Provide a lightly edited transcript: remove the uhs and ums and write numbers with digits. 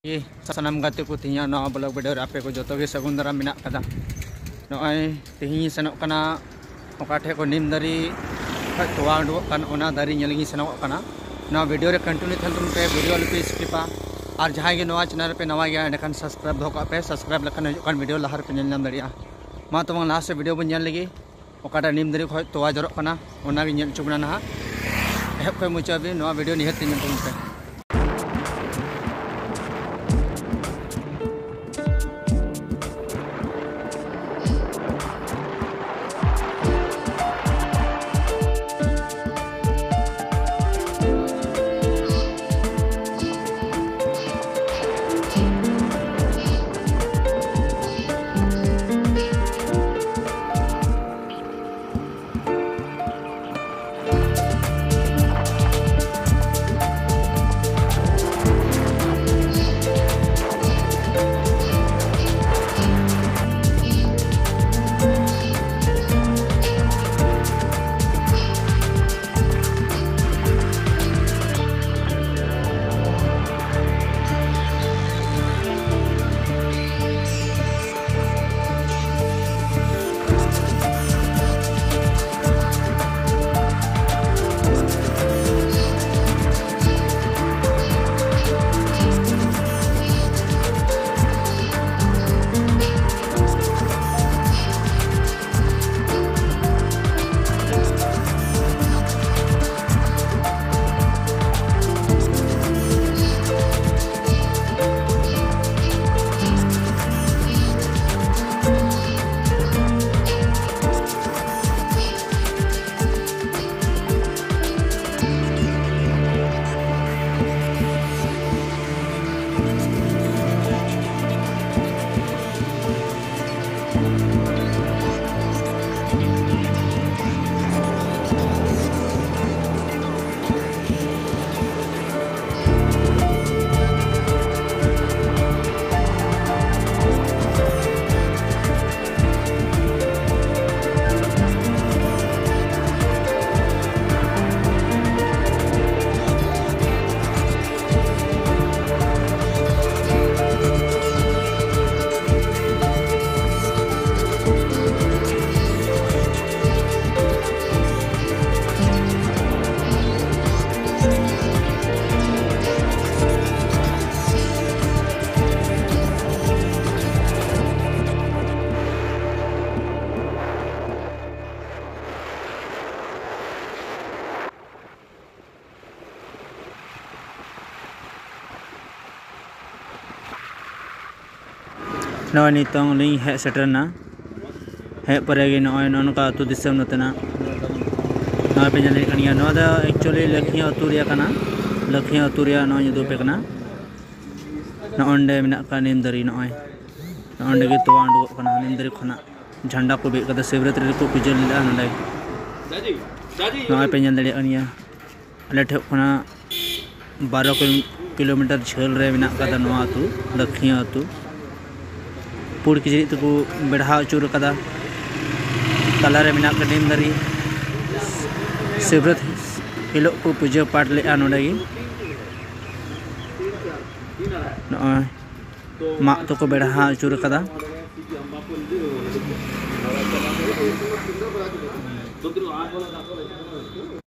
ये सानम गाते को तिहिया नवा ब्लॉग वीडियो आपे को जतो गे सगुन दारा मेना कदा नय तिहि सेनोक कना ओकाठे को नीम दारी तोवा उडुक कान ओना दारी नेलगी सेनोक कना नवा वीडियो रे कंटिन्यू थन तुम पे वीडियो लपे स्किपा और जहां गे नवा चैनल पे नवा गया एंड सब्सक्राइब दो पे सब्सक्राइब लखन हजन वीडियो लहर पे नेल नाम दरिया मा तो लास्ट वीडियो बन नेल लगी ओकाटा नीम दारी खय तोवा जरक कना ओना गे नेल चुबना ना एहब खय मुचा भी नवा वीडियो निहत नेल तुम पे नॉय नितों लिंग है सेटरना है परेगे नॉय नॉनका अतु दिसम नतना नॉय पे जने कनिया नॉय दा एक्चुअली लखिया अतुरिया कना लखिया अतुरिया नॉय दो पे कना नॉंडे मिना का नीम दरी नॉय नॉंडे गे तो आंडो कना नीम दरी खना झंडा को बे कदा शिवरात्रि को पूजल ला नडे नॉय पे जने कनिया अले ठे खना 12 किलोमीटर झेल रे मिना कदा नॉय अतु लखिया अतु पुड़ की को बेढ़ा अचूर कदा तलारे मिना का नीम दारी शिवरात हिलो को पूजा पाठ ले नोडे मा तो को बेढ़ा अचूर कदा